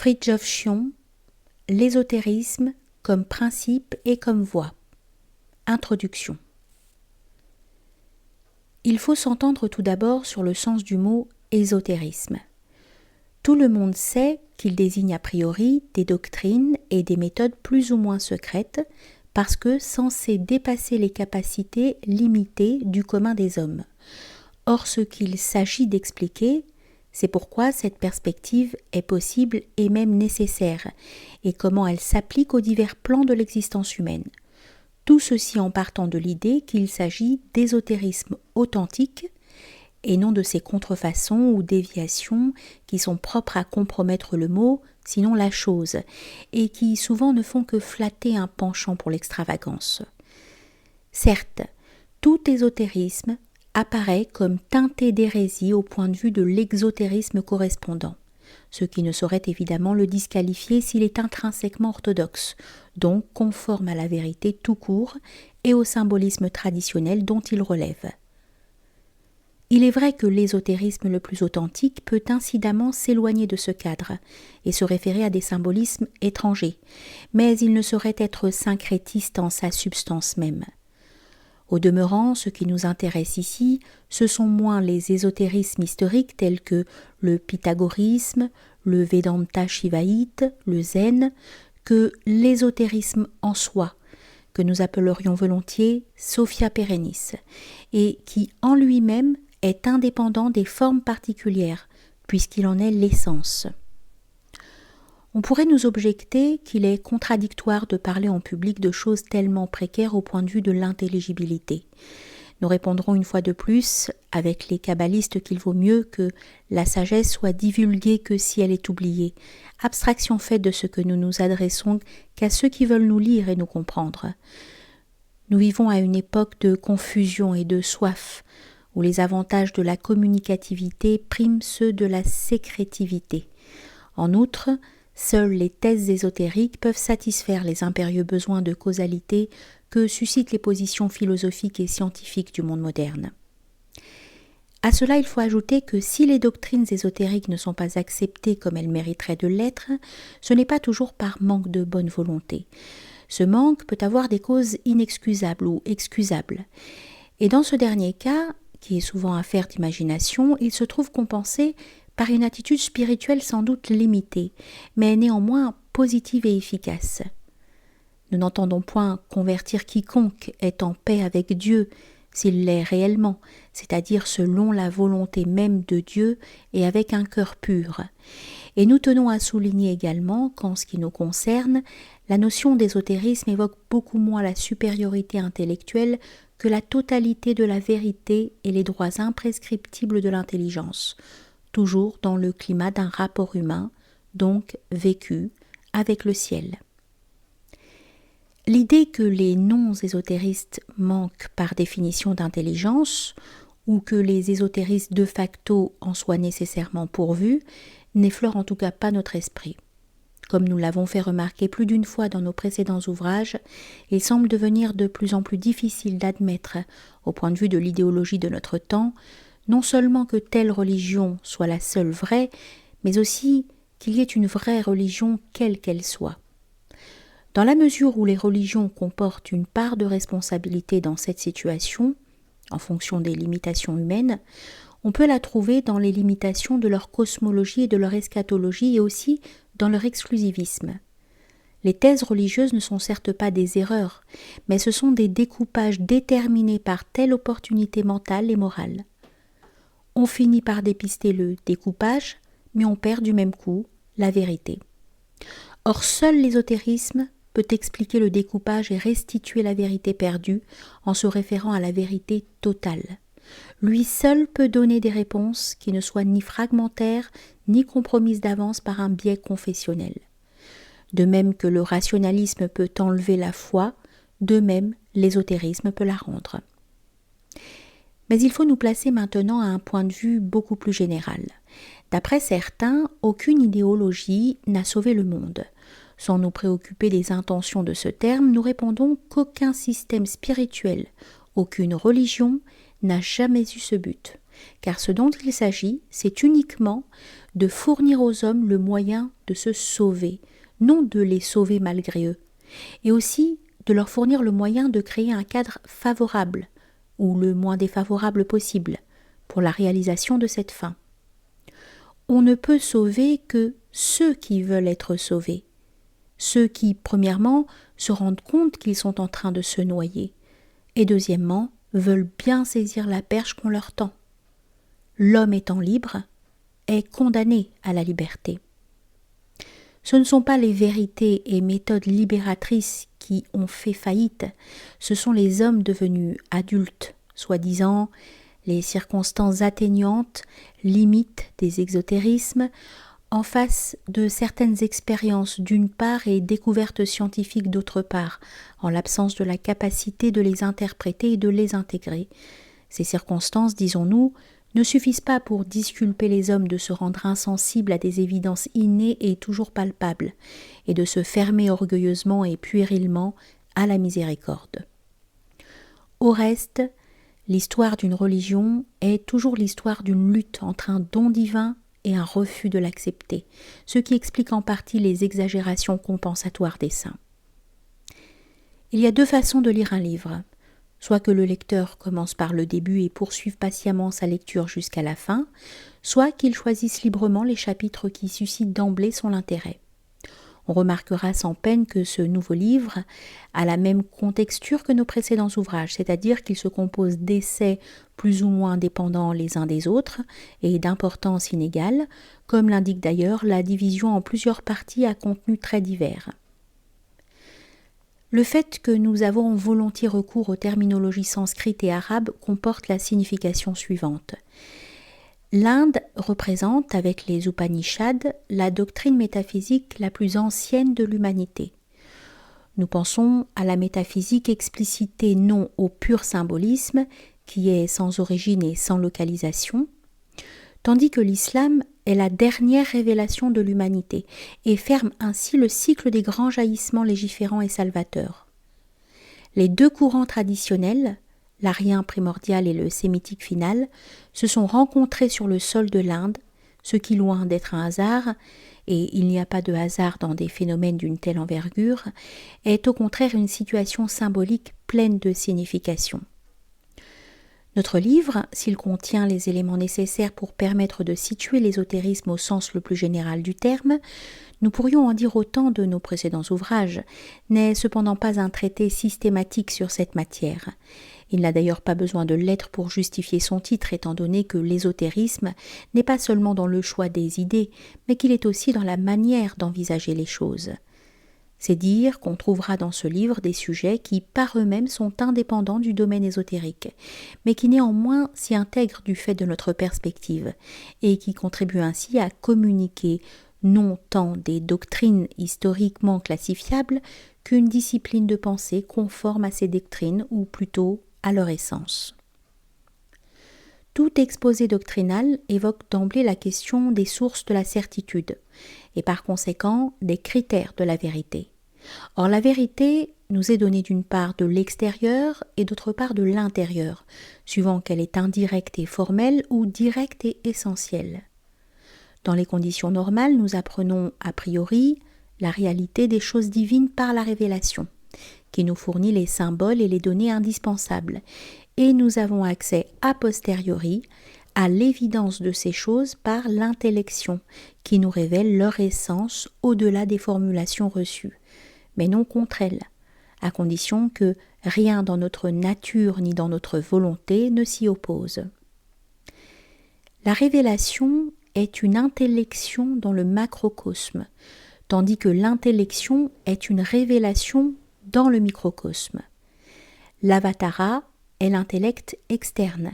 Fridtjof Schion, l'ésotérisme comme principe et comme voie. Introduction. Il faut s'entendre tout d'abord sur le sens du mot ésotérisme. Tout le monde sait qu'il désigne a priori des doctrines et des méthodes plus ou moins secrètes parce que censées dépasser les capacités limitées du commun des hommes. Or, ce qu'il s'agit d'expliquer, c'est pourquoi cette perspective est possible et même nécessaire, et comment elle s'applique aux divers plans de l'existence humaine. Tout ceci en partant de l'idée qu'il s'agit d'ésotérisme authentique, et non de ces contrefaçons ou déviations qui sont propres à compromettre le mot, sinon la chose, et qui souvent ne font que flatter un penchant pour l'extravagance. Certes, tout ésotérisme apparaît comme teinté d'hérésie au point de vue de l'exotérisme correspondant, ce qui ne saurait évidemment le disqualifier s'il est intrinsèquement orthodoxe, donc conforme à la vérité tout court et au symbolisme traditionnel dont il relève. Il est vrai que l'ésotérisme le plus authentique peut incidemment s'éloigner de ce cadre et se référer à des symbolismes étrangers, mais il ne saurait être syncrétiste en sa substance même. Au demeurant, ce qui nous intéresse ici, ce sont moins les ésotérismes historiques tels que le pythagorisme, le Vedanta shivaïte, le zen, que l'ésotérisme en soi, que nous appellerions volontiers Sophia Perennis, et qui en lui-même est indépendant des formes particulières, puisqu'il en est l'essence. On pourrait nous objecter qu'il est contradictoire de parler en public de choses tellement précaires au point de vue de l'intelligibilité. Nous répondrons une fois de plus, avec les kabbalistes, qu'il vaut mieux que la sagesse soit divulguée que si elle est oubliée, abstraction faite de ce que nous nous adressons qu'à ceux qui veulent nous lire et nous comprendre. Nous vivons à une époque de confusion et de soif, où les avantages de la communicativité priment ceux de la sécrétivité. En outre, seules les thèses ésotériques peuvent satisfaire les impérieux besoins de causalité que suscitent les positions philosophiques et scientifiques du monde moderne. À cela, il faut ajouter que si les doctrines ésotériques ne sont pas acceptées comme elles mériteraient de l'être, ce n'est pas toujours par manque de bonne volonté. Ce manque peut avoir des causes inexcusables ou excusables. Et dans ce dernier cas, qui est souvent affaire d'imagination, il se trouve compensé par une attitude spirituelle sans doute limitée, mais néanmoins positive et efficace. Nous n'entendons point convertir quiconque est en paix avec Dieu, s'il l'est réellement, c'est-à-dire selon la volonté même de Dieu et avec un cœur pur. Et nous tenons à souligner également qu'en ce qui nous concerne, la notion d'ésotérisme évoque beaucoup moins la supériorité intellectuelle que la totalité de la vérité et les droits imprescriptibles de l'intelligence, toujours dans le climat d'un rapport humain, donc vécu, avec le ciel. L'idée que les non-ésotéristes manquent par définition d'intelligence, ou que les ésotéristes de facto en soient nécessairement pourvus, n'effleure en tout cas pas notre esprit. Comme nous l'avons fait remarquer plus d'une fois dans nos précédents ouvrages, il semble devenir de plus en plus difficile d'admettre, au point de vue de l'idéologie de notre temps, non seulement que telle religion soit la seule vraie, mais aussi qu'il y ait une vraie religion quelle qu'elle soit. Dans la mesure où les religions comportent une part de responsabilité dans cette situation, en fonction des limitations humaines, on peut la trouver dans les limitations de leur cosmologie et de leur eschatologie et aussi dans leur exclusivisme. Les thèses religieuses ne sont certes pas des erreurs, mais ce sont des découpages déterminés par telle opportunité mentale et morale. On finit par dépister le découpage, mais on perd du même coup la vérité. Or, seul l'ésotérisme peut expliquer le découpage et restituer la vérité perdue en se référant à la vérité totale. Lui seul peut donner des réponses qui ne soient ni fragmentaires ni compromises d'avance par un biais confessionnel. De même que le rationalisme peut enlever la foi, de même l'ésotérisme peut la rendre. Mais il faut nous placer maintenant à un point de vue beaucoup plus général. D'après certains, aucune idéologie n'a sauvé le monde. Sans nous préoccuper des intentions de ce terme, nous répondons qu'aucun système spirituel, aucune religion n'a jamais eu ce but. car ce dont il s'agit, c'est uniquement de fournir aux hommes le moyen de se sauver, non de les sauver malgré eux, et aussi de leur fournir le moyen de créer un cadre favorable, ou le moins défavorable possible, pour la réalisation de cette fin. On ne peut sauver que ceux qui veulent être sauvés, ceux qui, premièrement, se rendent compte qu'ils sont en train de se noyer, et deuxièmement, veulent bien saisir la perche qu'on leur tend. L'homme étant libre est condamné à la liberté. Ce ne sont pas les vérités et méthodes libératrices qui ont fait faillite, ce sont les hommes devenus adultes, soi-disant les circonstances atténuantes, limites des exotérismes, en face de certaines expériences d'une part et découvertes scientifiques d'autre part, en l'absence de la capacité de les interpréter et de les intégrer. Ces circonstances, disons-nous, ne suffisent pas pour disculper les hommes de se rendre insensibles à des évidences innées et toujours palpables, et de se fermer orgueilleusement et puérilement à la miséricorde. Au reste, l'histoire d'une religion est toujours l'histoire d'une lutte entre un don divin et un refus de l'accepter, ce qui explique en partie les exagérations compensatoires des saints. Il y a deux façons de lire un livre, soit que le lecteur commence par le début et poursuive patiemment sa lecture jusqu'à la fin, soit qu'il choisisse librement les chapitres qui suscitent d'emblée son intérêt. On remarquera sans peine que ce nouveau livre a la même contexture que nos précédents ouvrages, c'est-à-dire qu'il se compose d'essais plus ou moins dépendants les uns des autres et d'importance inégale, comme l'indique d'ailleurs la division en plusieurs parties à contenu très divers. Le fait que nous avons volontiers recours aux terminologies sanskrites et arabes comporte la signification suivante. L'Inde représente, avec les Upanishads, la doctrine métaphysique la plus ancienne de l'humanité. Nous pensons à la métaphysique explicitée non au pur symbolisme, qui est sans origine et sans localisation, tandis que l'islam est la dernière révélation de l'humanité et ferme ainsi le cycle des grands jaillissements légiférants et salvateurs. Les deux courants traditionnels, l'arien primordial et le sémitique final, se sont rencontrés sur le sol de l'Inde, ce qui, loin d'être un hasard, et il n'y a pas de hasard dans des phénomènes d'une telle envergure, est au contraire une situation symbolique pleine de signification. Notre livre, s'il contient les éléments nécessaires pour permettre de situer l'ésotérisme au sens le plus général du terme, nous pourrions en dire autant de nos précédents ouvrages, n'est cependant pas un traité systématique sur cette matière. Il n'a d'ailleurs pas besoin de l'être pour justifier son titre, étant donné que l'ésotérisme n'est pas seulement dans le choix des idées, mais qu'il est aussi dans la manière d'envisager les choses. C'est dire qu'on trouvera dans ce livre des sujets qui par eux-mêmes sont indépendants du domaine ésotérique, mais qui néanmoins s'y intègrent du fait de notre perspective, et qui contribuent ainsi à communiquer non tant des doctrines historiquement classifiables qu'une discipline de pensée conforme à ces doctrines, ou plutôt à leur essence. Tout exposé doctrinal évoque d'emblée la question des sources de la certitude, et par conséquent des critères de la vérité. Or la vérité nous est donnée d'une part de l'extérieur et d'autre part de l'intérieur, suivant qu'elle est indirecte et formelle ou directe et essentielle. Dans les conditions normales, nous apprenons a priori la réalité des choses divines par la révélation, qui nous fournit les symboles et les données indispensables, et nous avons accès a posteriori à l'évidence de ces choses par l'intellection, qui nous révèle leur essence au-delà des formulations reçues, mais non contre elles, à condition que rien dans notre nature ni dans notre volonté ne s'y oppose. La révélation est une intellection dans le macrocosme, tandis que l'intellection est une révélation dans le microcosme. L'avatara est l'intellect externe,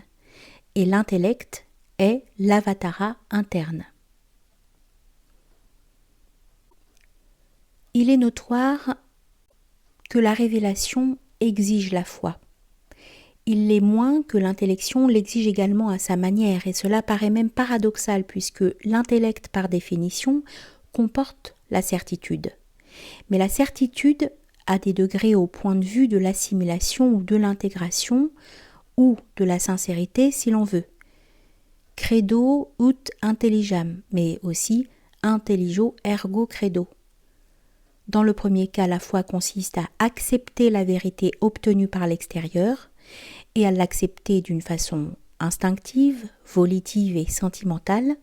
et l'intellect est l'avatara interne. Il est notoire que la révélation exige la foi. Il l'est moins que l'intellection l'exige également à sa manière, et cela paraît même paradoxal puisque l'intellect, par définition, comporte la certitude. Mais la certitude a des degrés au point de vue de l'assimilation ou de l'intégration, ou de la sincérité si l'on veut. credo ut intelligam, mais aussi intelligio ergo credo. Dans le premier cas, la foi consiste à accepter la vérité obtenue par l'extérieur et à l'accepter d'une façon instinctive, volitive et sentimentale.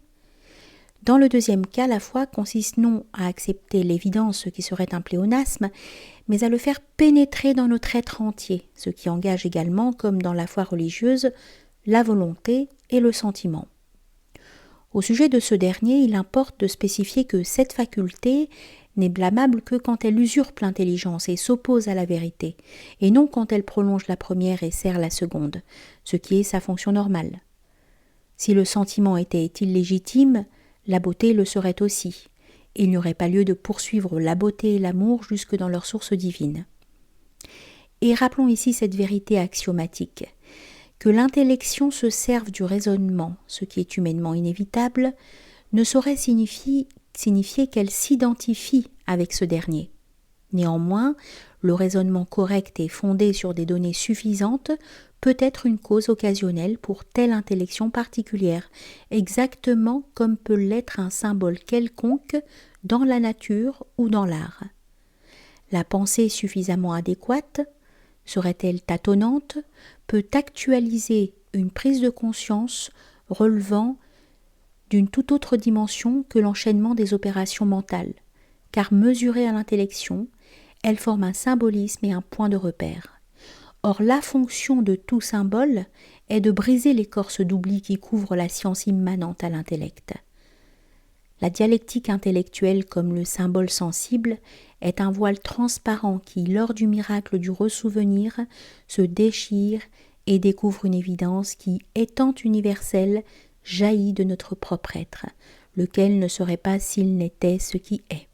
Dans le deuxième cas, la foi consiste non à accepter l'évidence, ce qui serait un pléonasme, mais à le faire pénétrer dans notre être entier, ce qui engage également, comme dans la foi religieuse, la volonté et le sentiment. Au sujet de ce dernier, il importe de spécifier que cette faculté n'est blâmable que quand elle usurpe l'intelligence et s'oppose à la vérité, et non quand elle prolonge la première et sert la seconde, ce qui est sa fonction normale. Si le sentiment était illégitime, la beauté le serait aussi. Il n'y aurait pas lieu de poursuivre la beauté et l'amour jusque dans leur source divine. Et rappelons ici cette vérité axiomatique. Que l'intellection se serve du raisonnement, ce qui est humainement inévitable, ne saurait signifier qu'elle s'identifie avec ce dernier. Néanmoins, le raisonnement correct et fondé sur des données suffisantes peut être une cause occasionnelle pour telle intellection particulière, exactement comme peut l'être un symbole quelconque dans la nature ou dans l'art. La pensée suffisamment adéquate, serait-elle tâtonnante, peut actualiser une prise de conscience relevant d'une toute autre dimension que l'enchaînement des opérations mentales, car mesurée à l'intellection, elle forme un symbolisme et un point de repère. Or, la fonction de tout symbole est de briser l'écorce d'oubli qui couvre la science immanente à l'intellect. La dialectique intellectuelle comme le symbole sensible est un voile transparent qui, lors du miracle du ressouvenir, se déchire et découvre une évidence qui, étant universelle, jaillit de notre propre être, lequel ne serait pas s'il n'était ce qui est.